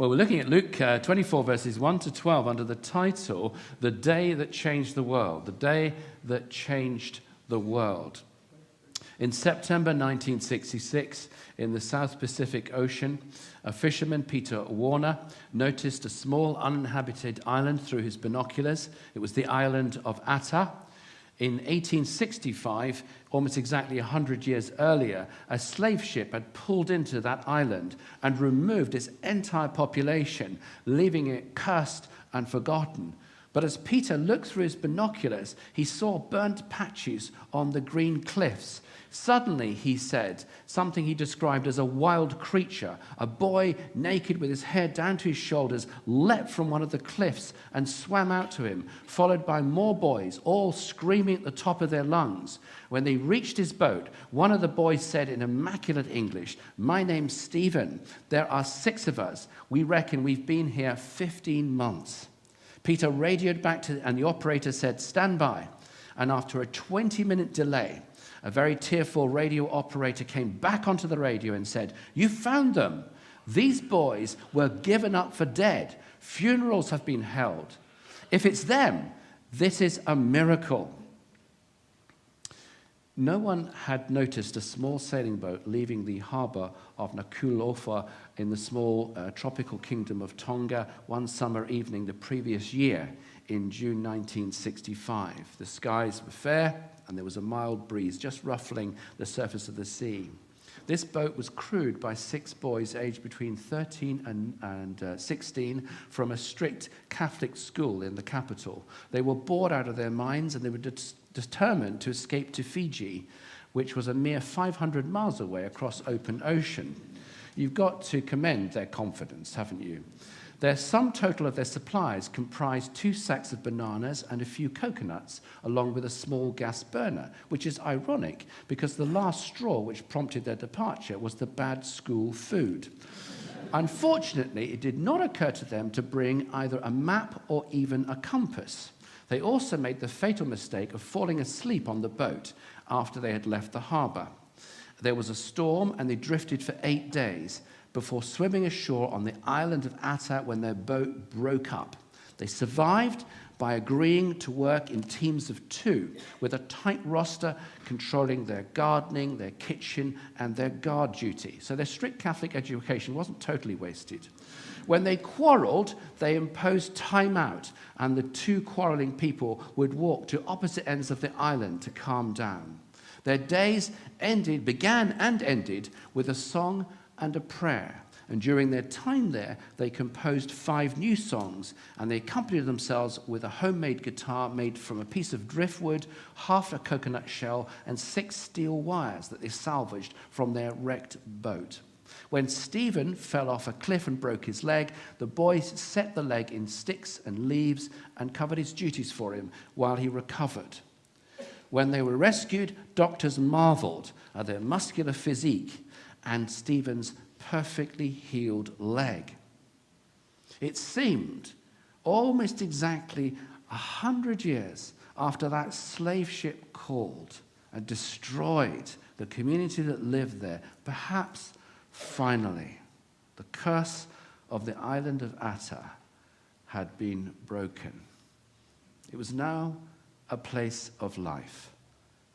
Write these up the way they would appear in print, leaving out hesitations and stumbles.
Well, we're looking at Luke 24, verses 1 to 12, under the title, The Day That Changed the World. The Day That Changed the World. In September 1966, in the South Pacific Ocean, a fisherman, Peter Warner, noticed a small uninhabited island through his binoculars. It was the island of Atta. In 1865, almost exactly 100 years earlier, a slave ship had pulled into that island and removed its entire population, leaving it cursed and forgotten. But as Peter looked through his binoculars, he saw burnt patches on the green cliffs. Suddenly, he said, something he described as a wild creature, a boy naked with his hair down to his shoulders, leapt from one of the cliffs and swam out to him, followed by more boys, all screaming at the top of their lungs. When they reached his boat, one of the boys said in immaculate English, "My name's Stephen. There are 6 of us. We reckon we've been here 15 months. Peter radioed back and the operator said, "Stand by." And after a 20-minute delay, a very tearful radio operator came back onto the radio and said, "You found them. These boys were given up for dead. Funerals have been held. If it's them, this is a miracle." No one had noticed a small sailing boat leaving the harbor of Nuku'alofa in the small tropical kingdom of Tonga one summer evening the previous year in June 1965. The skies were fair and there was a mild breeze just ruffling the surface of the sea. This boat was crewed by 6 boys aged between 13 and 16 from a strict Catholic school in the capital. They were bored out of their minds and they were determined to escape to Fiji, which was a mere 500 miles away across open ocean. You've got to commend their confidence, haven't you? Their sum total of their supplies comprised 2 sacks of bananas and a few coconuts, along with a small gas burner, which is ironic because the last straw which prompted their departure was the bad school food. Unfortunately, it did not occur to them to bring either a map or even a compass. They also made the fatal mistake of falling asleep on the boat after they had left the harbor. There was a storm and they drifted for 8 days before swimming ashore on the island of Atta when their boat broke up. They survived by agreeing to work in teams of 2 with a tight roster controlling their gardening, their kitchen, and their guard duty. So their strict Catholic education wasn't totally wasted. When they quarreled, they imposed time out, and the 2 quarreling people would walk to opposite ends of the island to calm down. Their days began and ended with a song and a prayer. And during their time there, they composed 5 new songs, and they accompanied themselves with a homemade guitar made from a piece of driftwood, half a coconut shell, and 6 steel wires that they salvaged from their wrecked boat. When Stephen fell off a cliff and broke his leg, the boys set the leg in sticks and leaves and covered his duties for him while he recovered. When they were rescued, doctors marveled at their muscular physique and Stephen's perfectly healed leg. It seemed almost exactly 100 years after that slave ship called and destroyed the community that lived there, perhaps finally, the curse of the island of Atta had been broken. It was now a place of life,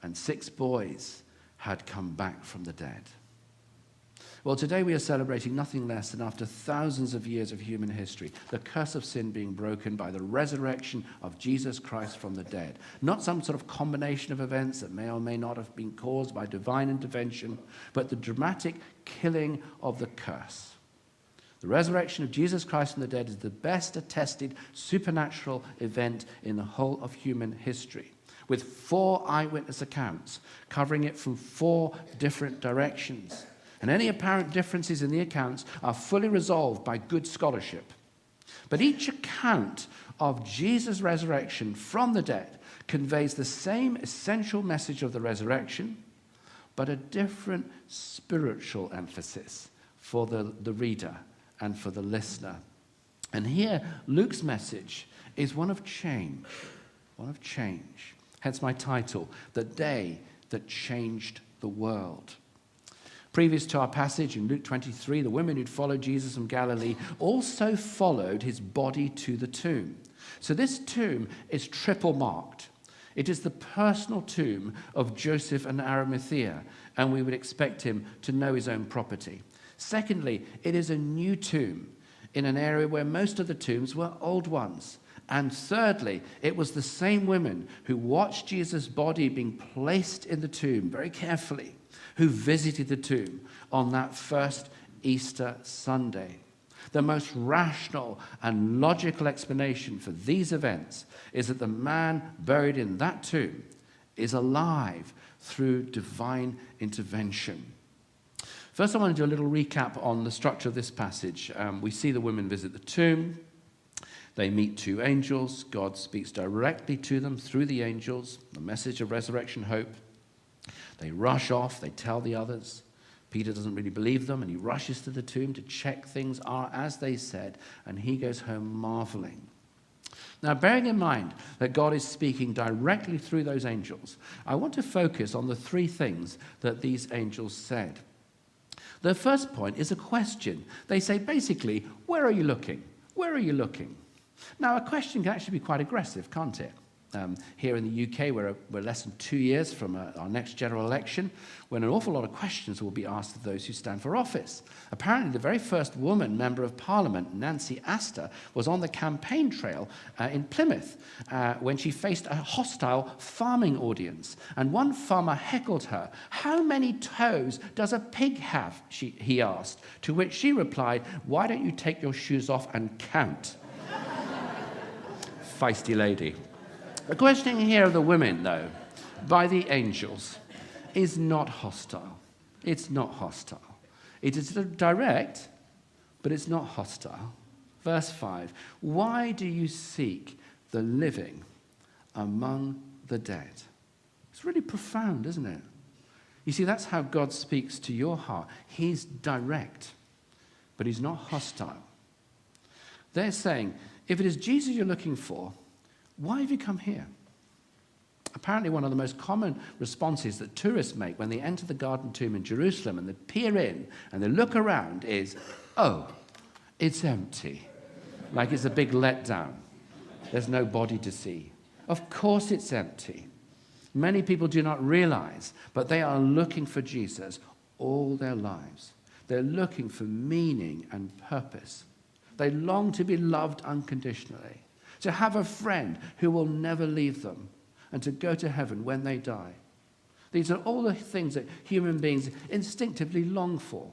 and 6 boys had come back from the dead. Well, today we are celebrating nothing less than, after thousands of years of human history, the curse of sin being broken by the resurrection of Jesus Christ from the dead. Not some sort of combination of events that may or may not have been caused by divine intervention, but the dramatic killing of the curse. The resurrection of Jesus Christ from the dead is the best attested supernatural event in the whole of human history, with 4 eyewitness accounts covering it from 4 different directions. And any apparent differences in the accounts are fully resolved by good scholarship. But each account of Jesus' resurrection from the dead conveys the same essential message of the resurrection, but a different spiritual emphasis for the reader and for the listener. And here, Luke's message is one of change. Hence my title, The Day That Changed the World. Previous to our passage in Luke 23, the women who'd followed Jesus from Galilee also followed his body to the tomb. So this tomb is triple marked. It is the personal tomb of Joseph and Arimathea, and we would expect him to know his own property. Secondly, it is a new tomb in an area where most of the tombs were old ones. And thirdly, it was the same women who watched Jesus' body being placed in the tomb very carefully, who visited the tomb on that first Easter Sunday. The most rational and logical explanation for these events is that the man buried in that tomb is alive through divine intervention. First, I want to do a little recap on the structure of this passage. We see the women visit the tomb. They meet two angels. God speaks directly to them through the angels, the message of resurrection hope. They rush off. They tell the others. Peter doesn't really believe them, and he rushes to the tomb to check things are as they said, and he goes home marveling. Now, bearing in mind that God is speaking directly through those angels, I want to focus on the three things that these angels said. The first point is a question. They say, basically, where are you looking? Where are you looking? Now, a question can actually be quite aggressive, can't it? Here in the UK, we're less than 2 years from our next general election, when an awful lot of questions will be asked of those who stand for office. Apparently, the very first woman member of Parliament, Nancy Astor, was on the campaign trail in Plymouth when she faced a hostile farming audience. And one farmer heckled her, "How many toes does a pig have?" he asked, to which she replied, "Why don't you take your shoes off and count?" Feisty lady. The questioning here of the women, though, by the angels, is not hostile. It's not hostile. It is direct, but it's not hostile. Verse 5, why do you seek the living among the dead? It's really profound, isn't it? You see, that's how God speaks to your heart. He's direct, but he's not hostile. They're saying, if it is Jesus you're looking for, why have you come here? Apparently, one of the most common responses that tourists make when they enter the Garden Tomb in Jerusalem and they peer in and they look around is, oh, it's empty. Like it's a big letdown. There's no body to see. Of course it's empty. Many people do not realize, but they are looking for Jesus all their lives. They're looking for meaning and purpose. They long to be loved unconditionally, to have a friend who will never leave them, and to go to heaven when they die. These are all the things that human beings instinctively long for.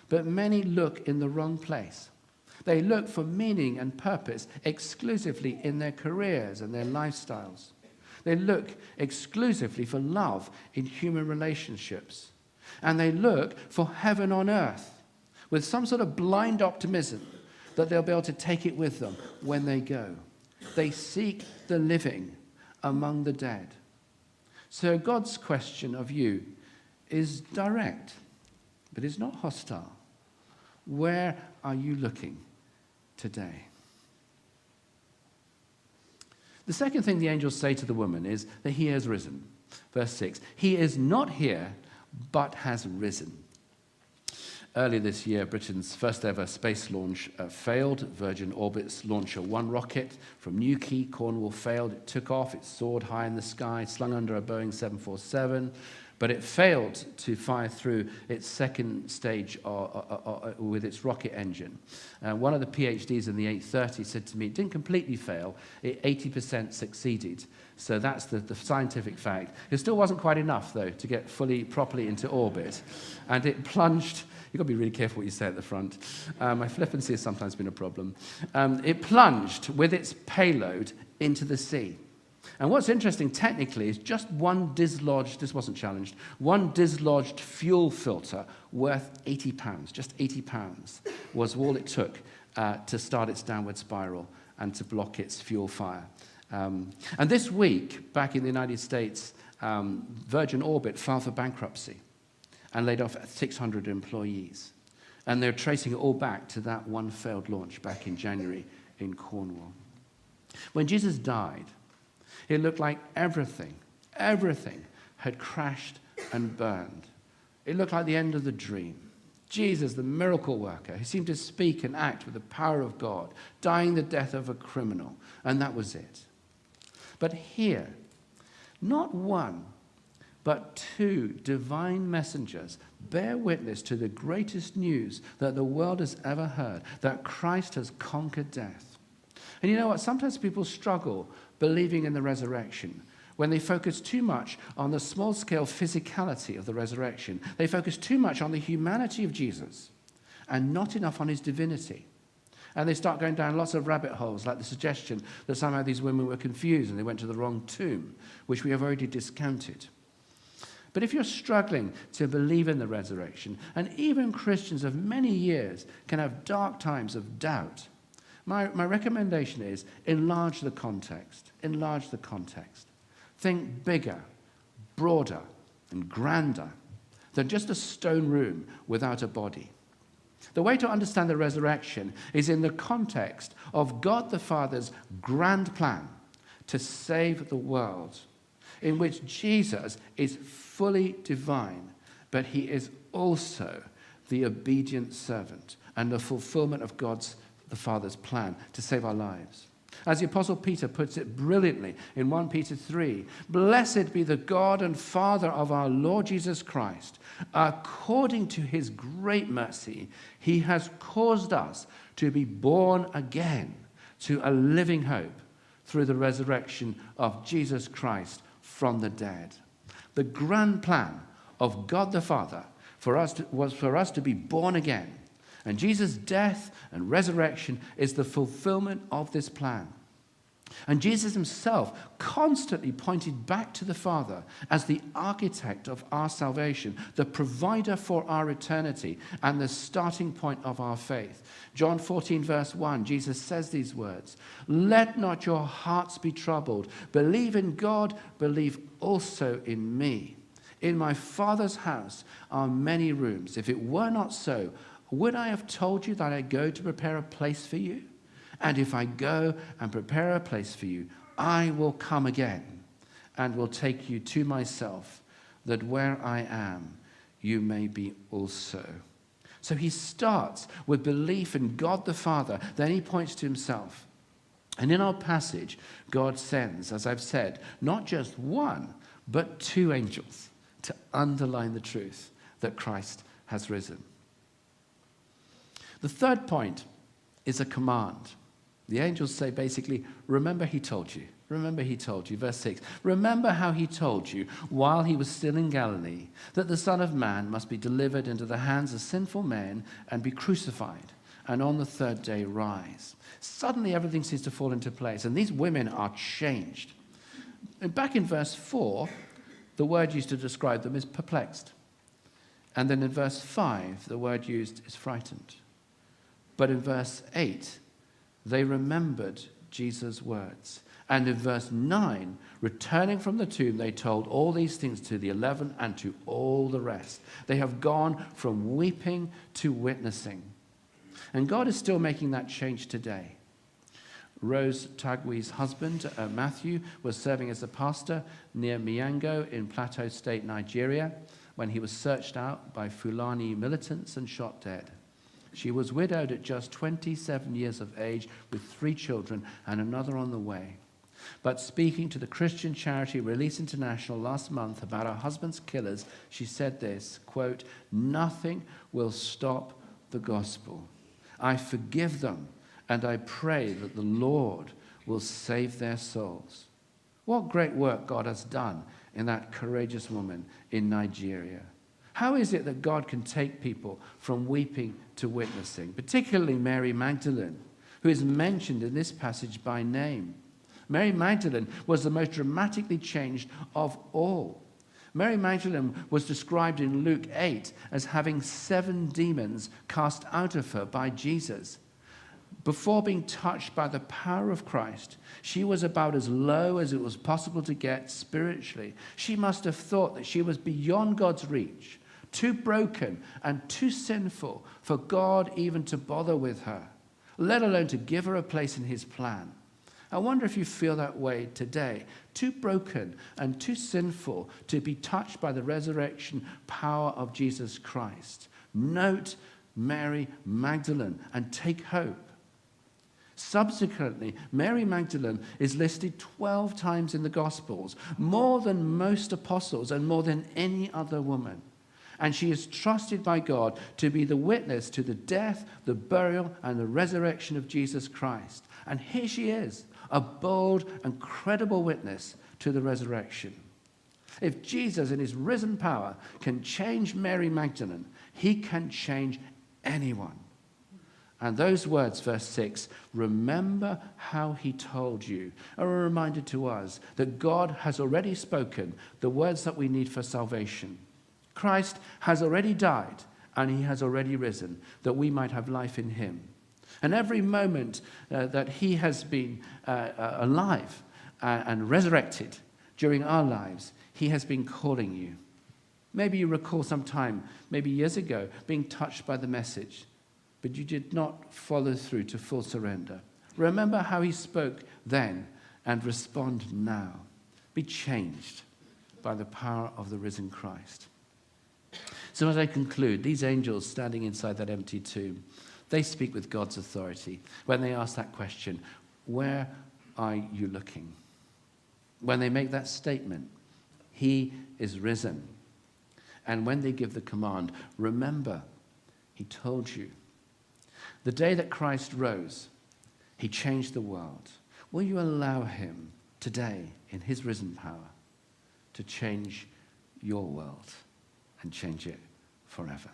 But many look in the wrong place. They look for meaning and purpose exclusively in their careers and their lifestyles. They look exclusively for love in human relationships. And they look for heaven on earth with some sort of blind optimism that they'll be able to take it with them when they go. They seek the living among the dead. So God's question of you is direct, but it's not hostile. Where are you looking today? The second thing the angels say to the woman is that he has risen. Verse 6, he is not here, but has risen. Earlier this year, Britain's first ever space launch failed. Virgin Orbit's Launcher 1 rocket from Newquay, Cornwall, failed. It took off, it soared high in the sky, slung under a Boeing 747, but it failed to fire through its second stage with its rocket engine. One of the PhDs in the 830 said to me, it didn't completely fail, it 80% succeeded. So that's the scientific fact. It still wasn't quite enough, though, to get properly into orbit. And it plunged. You've got to be really careful what you say at the front. My flippancy has sometimes been a problem. It plunged with its payload into the sea. And what's interesting technically is just one dislodged, this wasn't challenged, one dislodged fuel filter worth £80, just £80, was all it took to start its downward spiral and to block its fuel fire. And this week, back in the United States, Virgin Orbit filed for bankruptcy and laid off 600 employees. And they're tracing it all back to that one failed launch back in January in Cornwall. When Jesus died, it looked like everything had crashed and burned. It looked like the end of the dream. Jesus, the miracle worker, who seemed to speak and act with the power of God, dying the death of a criminal, and that was it. But here, not one, but two divine messengers bear witness to the greatest news that the world has ever heard, that Christ has conquered death. And you know what? Sometimes people struggle believing in the resurrection when they focus too much on the small-scale physicality of the resurrection. They focus too much on the humanity of Jesus and not enough on his divinity. And they start going down lots of rabbit holes, like the suggestion that somehow these women were confused and they went to the wrong tomb, which we have already discounted. But if you're struggling to believe in the resurrection, and even Christians of many years can have dark times of doubt, my recommendation is enlarge the context. Enlarge the context. Think bigger, broader, and grander than just a stone room without a body. The way to understand the resurrection is in the context of God the Father's grand plan to save the world, in which Jesus is fully divine, but he is also the obedient servant and the fulfillment of God's the Father's plan to save our lives. As the Apostle Peter puts it brilliantly in 1 Peter 3, "Blessed be the God and Father of our Lord Jesus Christ. According to his great mercy, he has caused us to be born again to a living hope through the resurrection of Jesus Christ from the dead." The grand plan of God the Father was for us to be born again. And Jesus' death and resurrection is the fulfillment of this plan. And Jesus himself constantly pointed back to the Father as the architect of our salvation, the provider for our eternity, and the starting point of our faith. John 14, verse 1, Jesus says these words, "Let not your hearts be troubled. Believe in God, believe also in me. In my Father's house are many rooms. If it were not so, would I have told you that I go to prepare a place for you? And if I go and prepare a place for you, I will come again and will take you to myself, that where I am, you may be also." So he starts with belief in God the Father. Then he points to himself. And in our passage, God sends, as I've said, not just one, but two angels to underline the truth that Christ has risen. The third point is a command. The angels say basically, remember he told you. Remember he told you. Verse 6, "Remember how he told you while he was still in Galilee that the Son of Man must be delivered into the hands of sinful men and be crucified, and on the third day rise." Suddenly everything seems to fall into place, and these women are changed. And back in verse 4, the word used to describe them is perplexed. And then in verse 5, the word used is frightened. But in verse 8, they remembered Jesus' words. And in verse 9, returning from the tomb, they told all these things to the 11 and to all the rest. They have gone from weeping to witnessing. And God is still making that change today. Rose Tagwi's husband, Matthew, was serving as a pastor near Miango in Plateau State, Nigeria, when he was searched out by Fulani militants and shot dead. She was widowed at just 27 years of age with 3 children and another on the way. But speaking to the Christian charity Release International last month about her husband's killers, she said this, quote, "Nothing will stop the gospel. I forgive them and I pray that the Lord will save their souls." What great work God has done in that courageous woman in Nigeria. How is it that God can take people from weeping to witnessing, particularly Mary Magdalene, who is mentioned in this passage by name? Mary Magdalene was the most dramatically changed of all. Mary Magdalene was described in Luke 8 as having 7 demons cast out of her by Jesus. Before being touched by the power of Christ, she was about as low as it was possible to get spiritually. She must have thought that she was beyond God's reach, too broken and too sinful for God even to bother with her, let alone to give her a place in his plan. I wonder if you feel that way today, too broken and too sinful to be touched by the resurrection power of Jesus Christ. Note Mary Magdalene and take hope. Subsequently, Mary Magdalene is listed 12 times in the Gospels, more than most apostles and more than any other woman. And she is trusted by God to be the witness to the death, the burial, and the resurrection of Jesus Christ. And here she is, a bold and credible witness to the resurrection. If Jesus in his risen power can change Mary Magdalene, he can change anyone. And those words, verse 6, remember how he told you, are a reminder to us that God has already spoken the words that we need for salvation. Christ has already died and he has already risen, that we might have life in him. And every moment that he has been alive and resurrected during our lives, he has been calling you. Maybe you recall some time, maybe years ago, being touched by the message, but you did not follow through to full surrender. Remember how he spoke then and respond now. Be changed by the power of the risen Christ. So as I conclude, these angels standing inside that empty tomb, they speak with God's authority when they ask that question, where are you looking? When they make that statement, he is risen. And when they give the command, remember, he told you. The day that Christ rose, he changed the world. Will you allow him today, in his risen power, to change your world and change it forever?